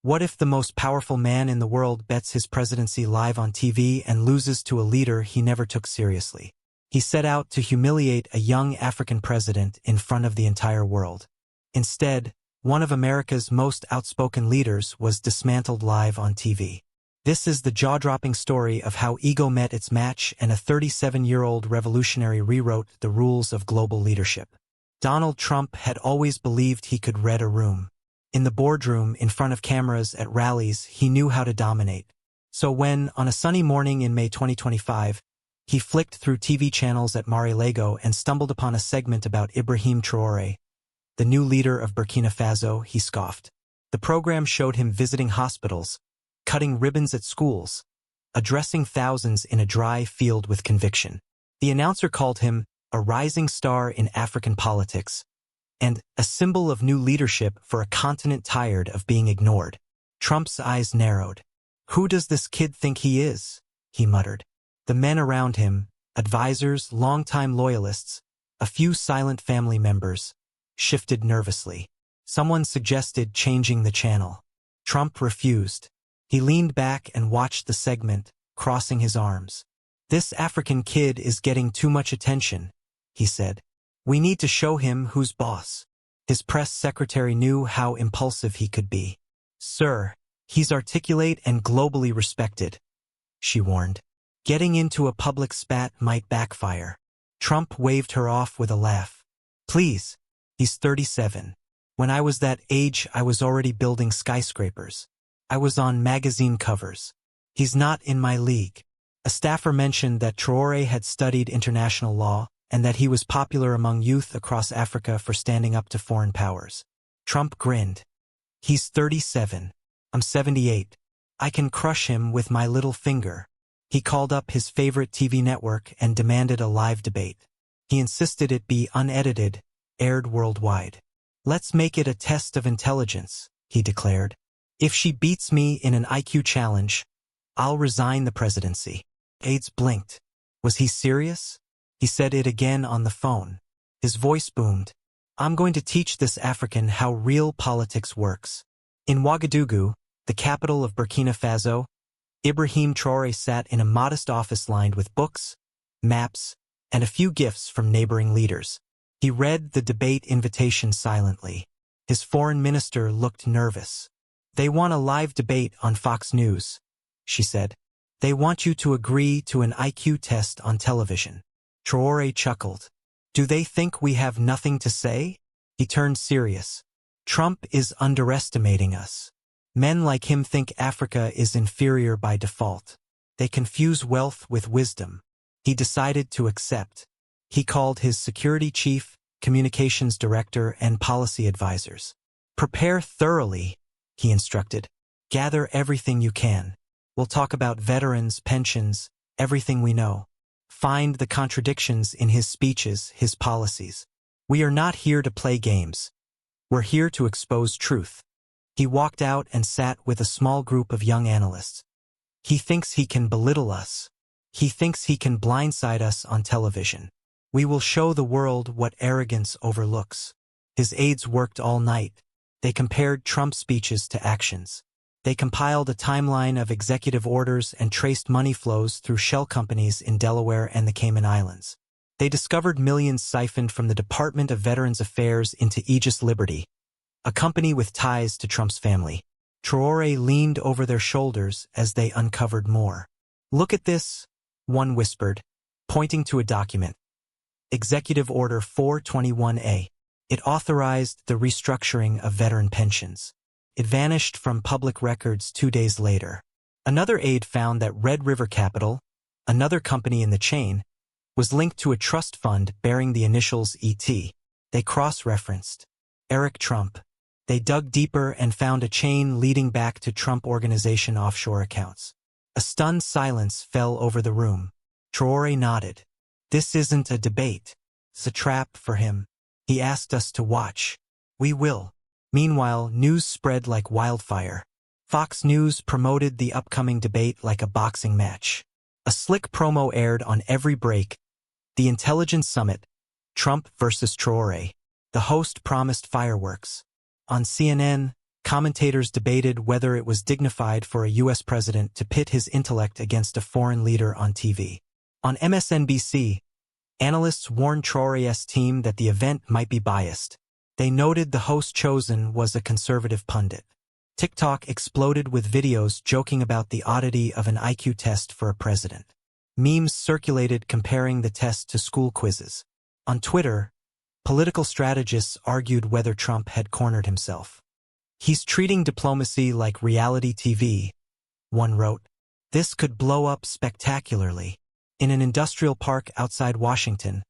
What if the most powerful man in the world bets his presidency live on TV and loses to a leader he never took seriously? He set out to humiliate a young African president in front of the entire world. Instead, one of America's most outspoken leaders was dismantled live on TV. This is the jaw-dropping story of how ego met its match and a 37-year-old revolutionary rewrote the rules of global leadership. Donald Trump had always believed he could read a room. In the boardroom, in front of cameras, at rallies, he knew how to dominate. So when, on a sunny morning in May 2025, he flicked through TV channels at Mar-a-Lago and stumbled upon a segment about Ibrahim Traoré, the new leader of Burkina Faso, he scoffed. The program showed him visiting hospitals, cutting ribbons at schools, addressing thousands in a dry field with conviction. The announcer called him a rising star in African politics, and a symbol of new leadership for a continent tired of being ignored. Trump's eyes narrowed. "Who does this kid think he is?" he muttered. The men around him, advisors, longtime loyalists, a few silent family members, shifted nervously. Someone suggested changing the channel. Trump refused. He leaned back and watched the segment, crossing his arms. "This African kid is getting too much attention," he said. "We need to show him who's boss." His press secretary knew how impulsive he could be. "Sir, he's articulate and globally respected," she warned. "Getting into a public spat might backfire." Trump waved her off with a laugh. "Please, he's 37. When I was that age, I was already building skyscrapers. I was on magazine covers. He's not in my league." A staffer mentioned that Traoré had studied international law and that he was popular among youth across Africa for standing up to foreign powers. Trump grinned. "He's 37. I'm 78. I can crush him with my little finger." He called up his favorite TV network and demanded a live debate. He insisted it be unedited, aired worldwide. "Let's make it a test of intelligence," he declared. "If she beats me in an IQ challenge, I'll resign the presidency." Aides blinked. Was he serious? He said it again on the phone. His voice boomed. "I'm going to teach this African how real politics works." In Ouagadougou, the capital of Burkina Faso, Ibrahim Traoré sat in a modest office lined with books, maps, and a few gifts from neighboring leaders. He read the debate invitation silently. His foreign minister looked nervous. "They want a live debate on Fox News," she said. "They want you to agree to an IQ test on television." Traoré chuckled. "Do they think we have nothing to say?" He turned serious. "Trump is underestimating us. Men like him think Africa is inferior by default. They confuse wealth with wisdom." He decided to accept. He called his security chief, communications director, and policy advisors. "Prepare thoroughly," he instructed. "Gather everything you can. We'll talk about veterans, pensions, everything we know. Find the contradictions in his speeches, his policies. We are not here to play games. We're here to expose truth." He walked out and sat with a small group of young analysts. "He thinks he can belittle us. He thinks he can blindside us on television. We will show the world what arrogance overlooks." His aides worked all night. They compared Trump's speeches to actions. They compiled a timeline of executive orders and traced money flows through shell companies in Delaware and the Cayman Islands. They discovered millions siphoned from the Department of Veterans Affairs into Aegis Liberty, a company with ties to Trump's family. Traoré leaned over their shoulders as they uncovered more. "Look at this," one whispered, pointing to a document. Executive Order 421A. It authorized the restructuring of veteran pensions. It vanished from public records 2 days later. Another aide found that Red River Capital, another company in the chain, was linked to a trust fund bearing the initials ET. They cross-referenced Eric Trump. They dug deeper and found a chain leading back to Trump Organization offshore accounts. A stunned silence fell over the room. Traoré nodded. "This isn't a debate. It's a trap for him. He asked us to watch. We will." Meanwhile, news spread like wildfire. Fox News promoted the upcoming debate like a boxing match. A slick promo aired on every break. The Intelligence Summit, Trump versus Traoré. The host promised fireworks. On CNN, Commentators debated whether it was dignified for a U.S. president to pit his intellect against a foreign leader on TV. On MSNBC, analysts warned Traore's team that the event might be biased. They noted the host chosen was a conservative pundit. TikTok exploded with videos joking about the oddity of an IQ test for a president. Memes circulated comparing the test to school quizzes. On Twitter, political strategists argued whether Trump had cornered himself. "He's treating diplomacy like reality TV," one wrote. "This could blow up spectacularly." In an industrial park outside Washington,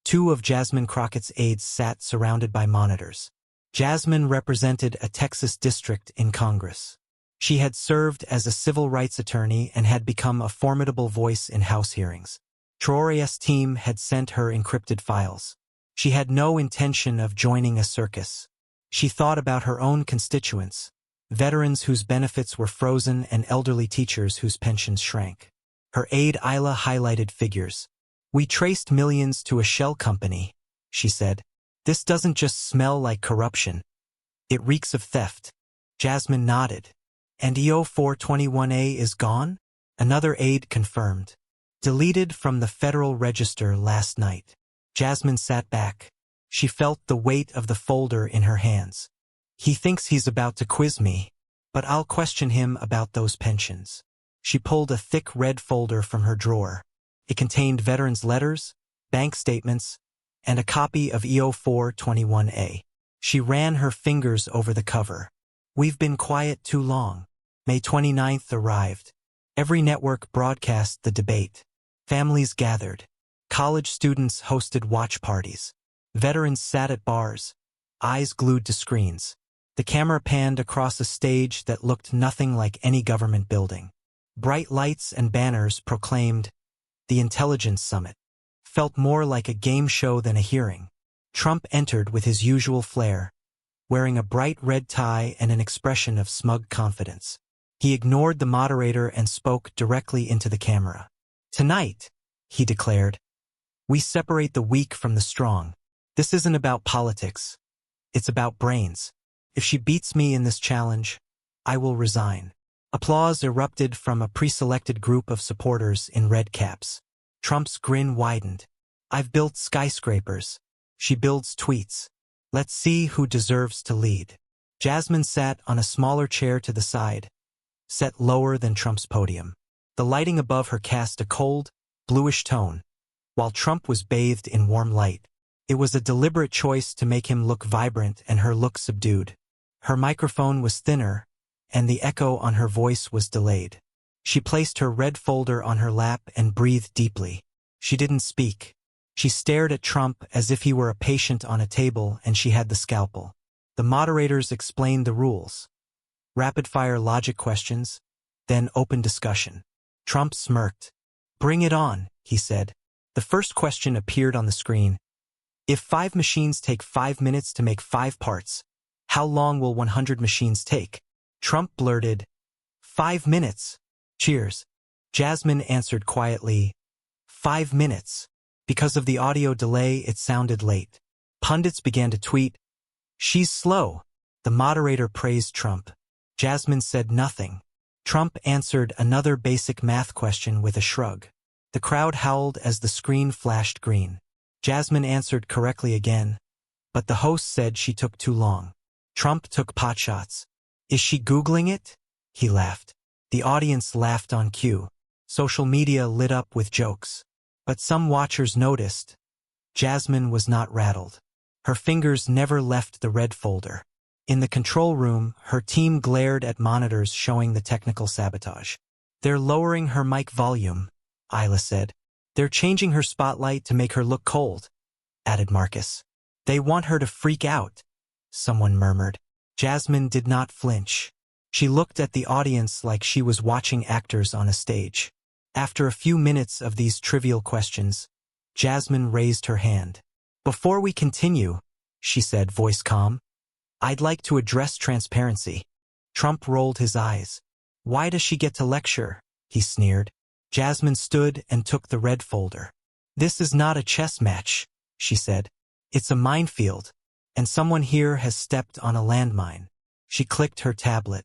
two of Jasmine Crockett's aides sat surrounded by monitors. Jasmine represented a Texas district in Congress. She had served as a civil rights attorney and had become a formidable voice in House hearings. Traore's team had sent her encrypted files. She had no intention of joining a circus. She thought about her own constituents, veterans whose benefits were frozen and elderly teachers whose pensions shrank. Her aide Isla highlighted figures. "We traced millions to a shell company," she said. "This doesn't just smell like corruption. It reeks of theft." Jasmine nodded. "And EO 421A is gone?" Another aide confirmed. "Deleted from the Federal Register last night." Jasmine sat back. She felt the weight of the folder in her hands. "He thinks he's about to quiz me, but I'll question him about those pensions." She pulled a thick red folder from her drawer. It contained veterans' letters, bank statements, and a copy of EO 421A. She ran her fingers over the cover. "We've been quiet too long." May 29th arrived. Every network broadcast the debate. Families gathered. College students hosted watch parties. Veterans sat at bars, eyes glued to screens. The camera panned across a stage that looked nothing like any government building. Bright lights and banners proclaimed, "The Intelligence Summit." Felt more like a game show than a hearing. Trump entered with his usual flair, wearing a bright red tie and an expression of smug confidence. He ignored the moderator and spoke directly into the camera. "Tonight," he declared, "we separate the weak from the strong. This isn't about politics. It's about brains. If she beats me in this challenge, I will resign." Applause erupted from a pre-selected group of supporters in red caps. Trump's grin widened. "I've built skyscrapers. She builds tweets. Let's see who deserves to lead." Jasmine sat on a smaller chair to the side, set lower than Trump's podium. The lighting above her cast a cold, bluish tone, while Trump was bathed in warm light. It was a deliberate choice to make him look vibrant and her look subdued. Her microphone was thinner, and the echo on her voice was delayed. She placed her red folder on her lap and breathed deeply. She didn't speak. She stared at Trump as if he were a patient on a table and she had the scalpel. The moderators explained the rules. Rapid-fire logic questions, then open discussion. Trump smirked. "Bring it on," he said. The first question appeared on the screen. "If 5 machines take 5 minutes to make 5 parts, how long will 100 machines take?" Trump blurted, "5 minutes." Cheers. Jasmine answered quietly, 5 minutes. Because of the audio delay, it sounded late. Pundits began to tweet, "She's slow." The moderator praised Trump. Jasmine said nothing. Trump answered another basic math question with a shrug. The crowd howled as the screen flashed green. Jasmine answered correctly again, but the host said she took too long. Trump took potshots. "Is she Googling it?" He laughed. The audience laughed on cue. Social media lit up with jokes. But some watchers noticed. Jasmine was not rattled. Her fingers never left the red folder. In the control room, her team glared at monitors showing the technical sabotage. "They're lowering her mic volume," Isla said. "They're changing her spotlight to make her look cold," added Marcus. "They want her to freak out," someone murmured. Jasmine did not flinch. She looked at the audience like she was watching actors on a stage. After a few minutes of these trivial questions, Jasmine raised her hand. "Before we continue," she said, voice calm, "I'd like to address transparency." Trump rolled his eyes. "Why does she get to lecture?" he sneered. Jasmine stood and took the red folder. "This is not a chess match," she said. "It's a minefield, and someone here has stepped on a landmine." She clicked her tablet.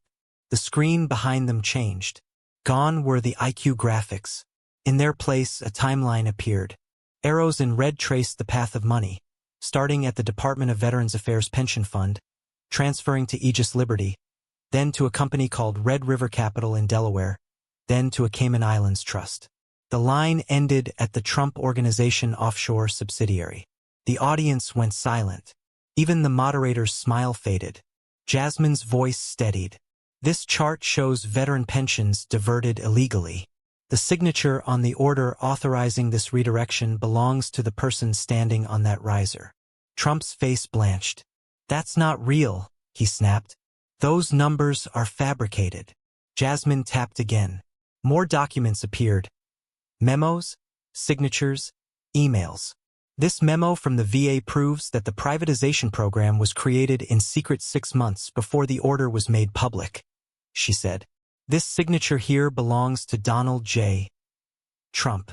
The screen behind them changed. Gone were the IQ graphics. In their place, a timeline appeared. Arrows in red traced the path of money, starting at the Department of Veterans Affairs Pension Fund, transferring to Aegis Liberty, then to a company called Red River Capital in Delaware, then to a Cayman Islands trust. The line ended at the Trump Organization offshore subsidiary. The audience went silent. Even the moderator's smile faded. Jasmine's voice steadied. This chart shows veteran pensions diverted illegally. The signature on the order authorizing this redirection belongs to the person standing on that riser. Trump's face blanched. That's not real, he snapped. Those numbers are fabricated. Jasmine tapped again. More documents appeared. Memos, signatures, emails. This memo from the VA proves that the privatization program was created in secret 6 months before the order was made public, she said. This signature here belongs to Donald J. Trump.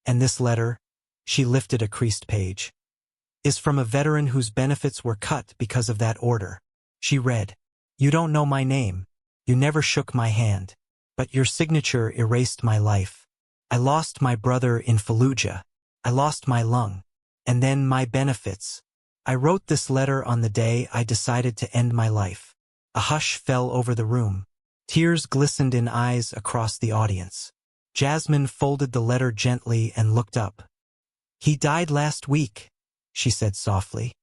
And this letter, she lifted a creased page, is from a veteran whose benefits were cut because of that order. She read, "You don't know my name. You never shook my hand. But your signature erased my life. I lost my brother in Fallujah. I lost my lung. And then my benefits. I wrote this letter on the day I decided to end my life." A hush fell over the room. Tears glistened in eyes across the audience. Jasmine folded the letter gently and looked up. "He died last week," she said softly.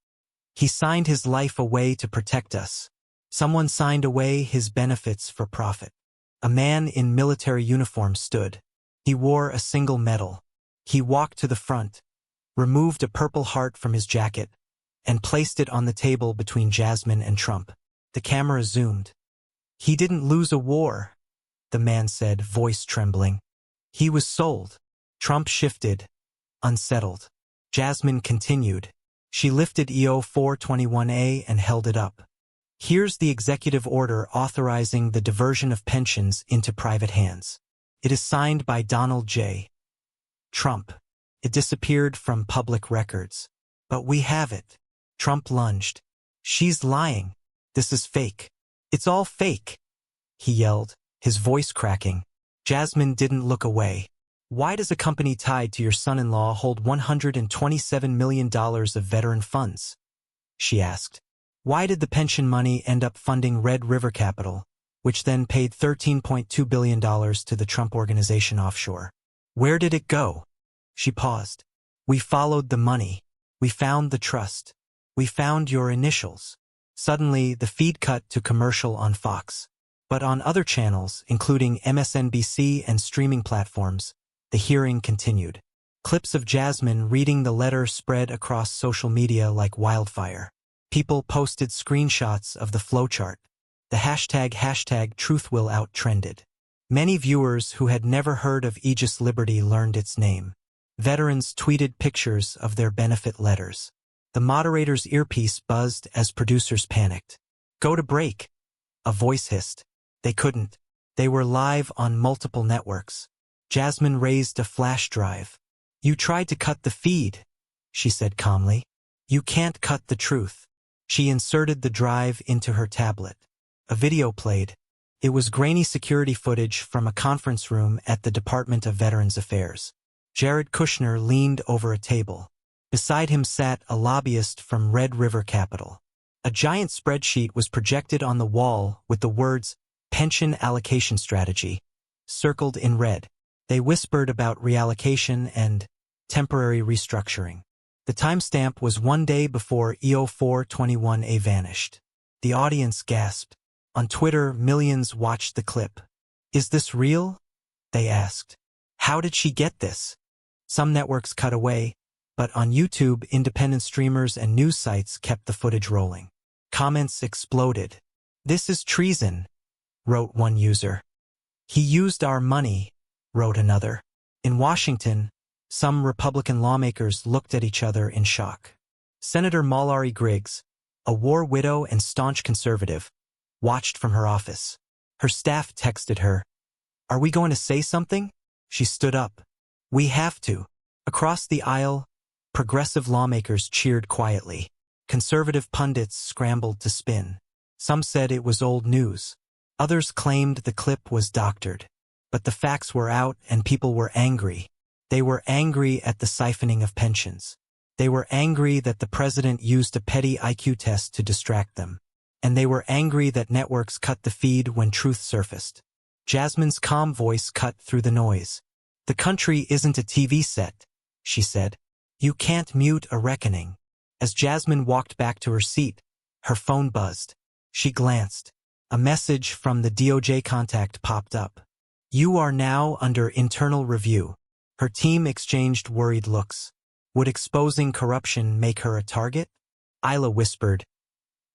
"He signed his life away to protect us. Someone signed away his benefits for profit." A man in military uniform stood. He wore a single medal. He walked to the front, removed a purple heart from his jacket, and placed it on the table between Jasmine and Trump. The camera zoomed. "He didn't lose a war," the man said, voice trembling. "He was sold." Trump shifted, unsettled. Jasmine continued. She lifted EO 421A and held it up. "Here's the executive order authorizing the diversion of pensions into private hands. It is signed by Donald J. Trump. It disappeared from public records. But we have it." Trump lunged. "She's lying. This is fake. It's all fake," he yelled, his voice cracking. Jasmine didn't look away. "Why does a company tied to your son-in-law hold $127 million of veteran funds?" she asked. "Why did the pension money end up funding Red River Capital, which then paid $13.2 billion to the Trump Organization offshore? Where did it go?" She paused. "We followed the money. We found the trust. We found your initials." Suddenly, the feed cut to commercial on Fox. But on other channels, including MSNBC and streaming platforms, the hearing continued. Clips of Jasmine reading the letter spread across social media like wildfire. People posted screenshots of the flowchart. The hashtag #TruthWillOut trended. Many viewers who had never heard of Aegis Liberty learned its name. Veterans tweeted pictures of their benefit letters. The moderator's earpiece buzzed as producers panicked. "Go to break," a voice hissed. They couldn't. They were live on multiple networks. Jasmine raised a flash drive. "You tried to cut the feed," she said calmly. "You can't cut the truth." She inserted the drive into her tablet. A video played. It was grainy security footage from a conference room at the Department of Veterans Affairs. Jared Kushner leaned over a table. Beside him sat a lobbyist from Red River Capital. A giant spreadsheet was projected on the wall with the words, "Pension Allocation Strategy," circled in red. They whispered about reallocation and temporary restructuring. The timestamp was 1 day before EO 421A vanished. The audience gasped. On Twitter, millions watched the clip. "Is this real?" they asked. "How did she get this?" Some networks cut away, but on YouTube, independent streamers and news sites kept the footage rolling. Comments exploded. "This is treason," wrote one user. "He used our money," wrote another. In Washington, some Republican lawmakers looked at each other in shock. Senator Mallory Griggs, a war widow and staunch conservative, watched from her office. Her staff texted her, "Are we going to say something?" She stood up. "We have to." Across the aisle, progressive lawmakers cheered quietly. Conservative pundits scrambled to spin. Some said it was old news. Others claimed the clip was doctored. But the facts were out and people were angry. They were angry at the siphoning of pensions. They were angry that the president used a petty IQ test to distract them. And they were angry that networks cut the feed when truth surfaced. Jasmine's calm voice cut through the noise. "The country isn't a TV set," she said. "You can't mute a reckoning." As Jasmine walked back to her seat, her phone buzzed. She glanced. A message from the DOJ contact popped up. "You are now under internal review." Her team exchanged worried looks. Would exposing corruption make her a target? Isla whispered,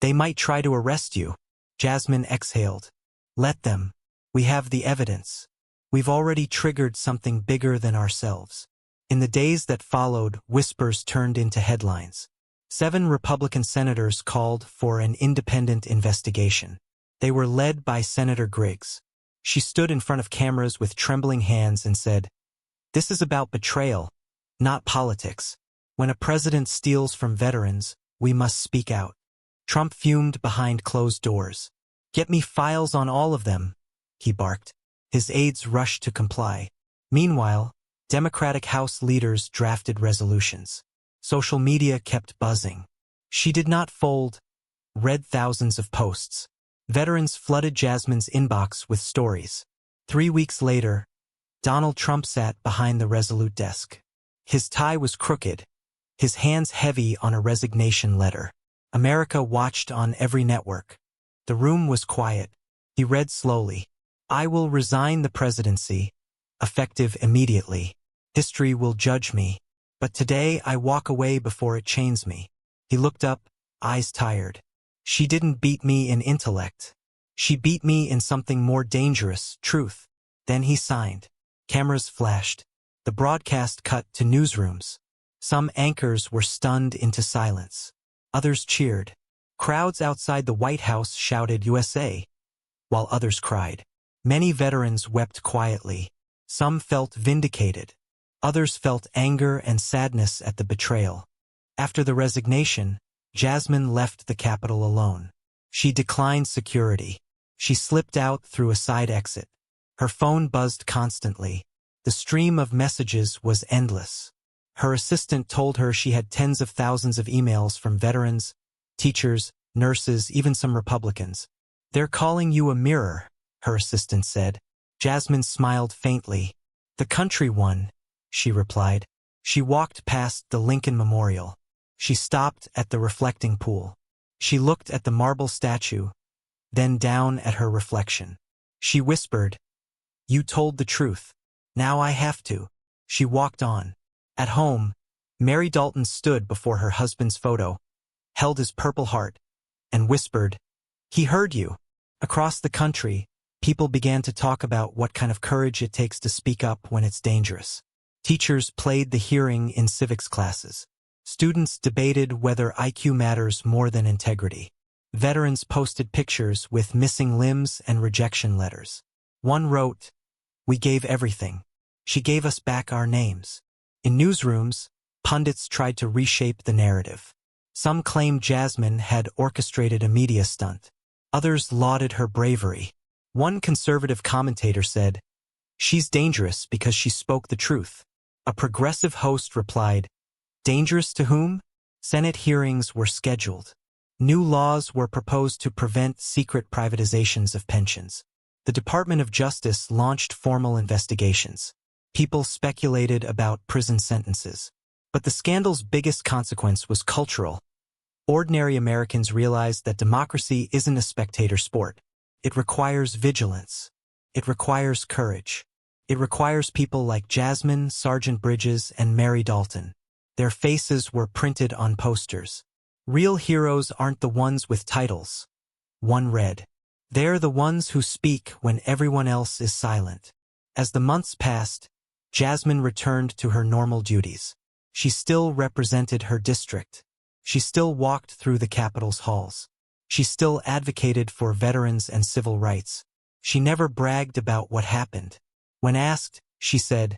"They might try to arrest you." Jasmine exhaled. "Let them. We have the evidence. We've already triggered something bigger than ourselves." In the days that followed, whispers turned into headlines. 7 Republican senators called for an independent investigation. They were led by Senator Griggs. She stood in front of cameras with trembling hands and said, "This is about betrayal, not politics. When a president steals from veterans, we must speak out." Trump fumed behind closed doors. "Get me files on all of them," he barked. His aides rushed to comply. Meanwhile, Democratic House leaders drafted resolutions. Social media kept buzzing. She did not fold, read thousands of posts. Veterans flooded Jasmine's inbox with stories. 3 weeks later, Donald Trump sat behind the Resolute desk. His tie was crooked, his hands heavy on a resignation letter. America watched on every network. The room was quiet. He read slowly. "I will resign the presidency, effective immediately. History will judge me. But today I walk away before it chains me." He looked up, eyes tired. "She didn't beat me in intellect. She beat me in something more dangerous, truth." Then he signed. Cameras flashed. The broadcast cut to newsrooms. Some anchors were stunned into silence. Others cheered. Crowds outside the White House shouted USA, while others cried. Many veterans wept quietly. Some felt vindicated. Others felt anger and sadness at the betrayal. After the resignation, Jasmine left the Capitol alone. She declined security. She slipped out through a side exit. Her phone buzzed constantly. The stream of messages was endless. Her assistant told her she had tens of thousands of emails from veterans, teachers, nurses, even some Republicans. "They're calling you a mirror," her assistant said. Jasmine smiled faintly. "The country won," she replied. She walked past the Lincoln Memorial. She stopped at the reflecting pool. She looked at the marble statue, then down at her reflection. She whispered, "You told the truth. Now I have to." She walked on. At home, Mary Dalton stood before her husband's photo, held his Purple Heart, and whispered, "He heard you." Across the country, people began to talk about what kind of courage it takes to speak up when it's dangerous. Teachers played the hearing in civics classes. Students debated whether IQ matters more than integrity. Veterans posted pictures with missing limbs and rejection letters. One wrote, "We gave everything. She gave us back our names." In newsrooms, pundits tried to reshape the narrative. Some claimed Jasmine had orchestrated a media stunt. Others lauded her bravery. One conservative commentator said, "She's dangerous because she spoke the truth." A progressive host replied, "Dangerous to whom?" Senate hearings were scheduled. New laws were proposed to prevent secret privatizations of pensions. The Department of Justice launched formal investigations. People speculated about prison sentences. But the scandal's biggest consequence was cultural. Ordinary Americans realized that democracy isn't a spectator sport. It requires vigilance. It requires courage. It requires people like Jasmine, Sergeant Bridges, and Mary Dalton. Their faces were printed on posters. Real heroes aren't the ones with titles. One read, "They're the ones who speak when everyone else is silent." As the months passed, Jasmine returned to her normal duties. She still represented her district. She still walked through the Capitol's halls. She still advocated for veterans and civil rights. She never bragged about what happened. When asked, she said,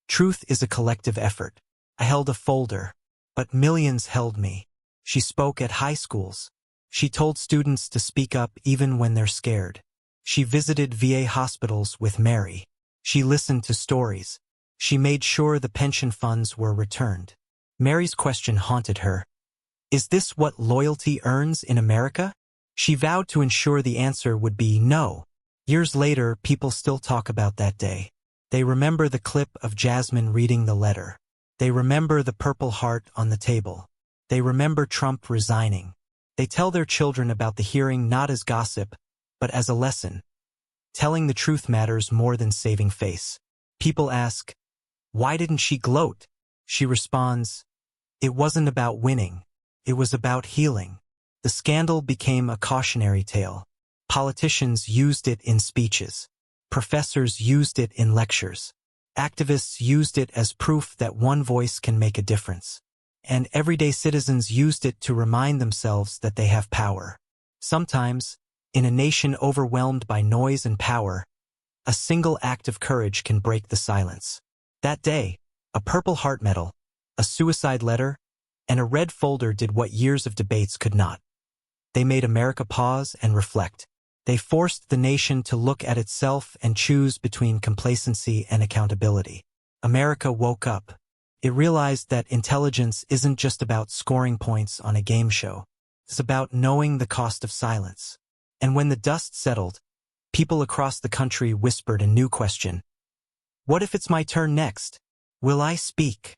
"Truth is a collective effort. I held a folder, but millions held me." She spoke at high schools, She told students to speak up even when they're scared. She visited VA hospitals with Mary. She listened to stories. She made sure the pension funds were returned. Mary's question haunted her. Is this what loyalty earns in America? She vowed to ensure the answer would be no. Years later, people still talk about that day. They remember the clip of Jasmine reading the letter. They remember the Purple Heart on the table. They remember Trump resigning. They tell their children about the hearing not as gossip, but as a lesson. Telling the truth matters more than saving face. People ask, why didn't she gloat? She responds, it wasn't about winning. It was about healing. The scandal became a cautionary tale. Politicians used it in speeches. Professors used it in lectures. Activists used it as proof that one voice can make a difference. And everyday citizens used it to remind themselves that they have power. Sometimes, in a nation overwhelmed by noise and power, a single act of courage can break the silence. That day, a Purple Heart medal, a suicide letter, and a red folder did what years of debates could not. They made America pause and reflect. They forced the nation to look at itself and choose between complacency and accountability. America woke up. It realized that intelligence isn't just about scoring points on a game show. It's about knowing the cost of silence. And when the dust settled, people across the country whispered a new question. What if it's my turn next? Will I speak?